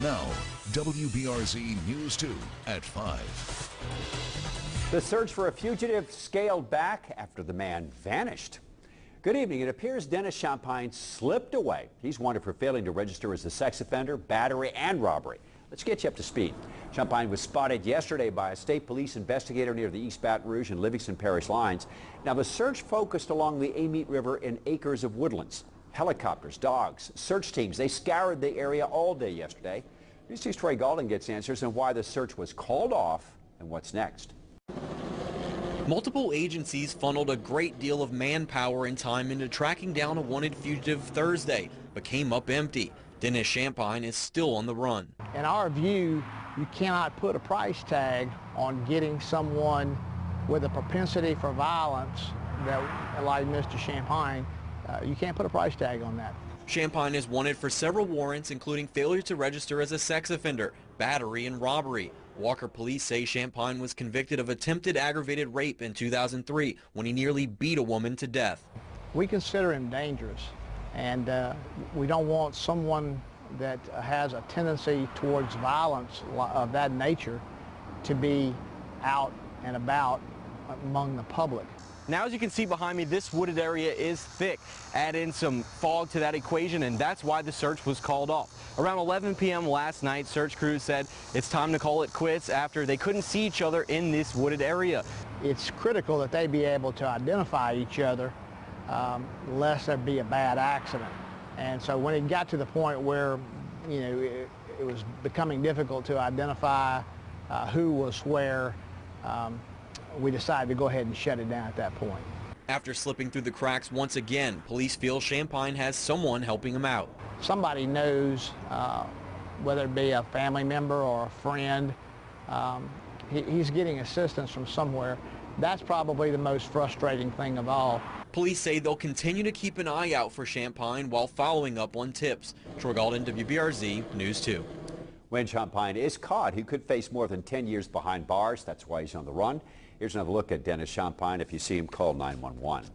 Now, WBRZ News 2 at 5. The search for a fugitive scaled back after the man vanished. Good evening. It appears Dennis Champagne slipped away. He's wanted for failing to register as a sex offender, battery, and robbery. Let's get you up to speed. Champagne was spotted yesterday by a state police investigator near the East Baton Rouge and Livingston Parish lines. Now, the search focused along the Amite River in acres of woodlands. Helicopters, dogs, search teams, they scoured the area all day yesterday. News 2's Troy Galding gets answers on why the search was called off and what's next. Multiple agencies funneled a great deal of manpower and time into tracking down a wanted fugitive Thursday, but came up empty. Dennis Champagne is still on the run. In our view, you cannot put a price tag on getting someone with a propensity for violence that, like Mr. Champagne. You can't put a price tag on that. Champagne is wanted for several warrants, including failure to register as a sex offender, battery, and robbery. Walker police say Champagne was convicted of attempted aggravated rape in 2003 when he nearly beat a woman to death. We consider him dangerous, and we don't want someone that has a tendency towards violence of that nature to be out and about among the public. Now, as you can see behind me, this wooded area is thick. Add in some fog to that equation, and that's why the search was called off. Around 11 p.m. last night, search crews said it's time to call it quits after they couldn't see each other in this wooded area. It's critical that they be able to identify each other lest there be a bad accident. And so when it got to the point where, you know, it was becoming difficult to identify who was where, we decided to go ahead and shut it down at that point. After slipping through the cracks once again, police feel Champagne has someone helping him out. Somebody knows, whether it be a family member or a friend, he's getting assistance from somewhere. That's probably the most frustrating thing of all. Police say they'll continue to keep an eye out for Champagne while following up on tips. Troy Galding, WBRZ News 2. When Champagne is caught, he could face more than 10 years behind bars. That's why he's on the run. Here's another look at Dennis Champagne. If you see him, call 911.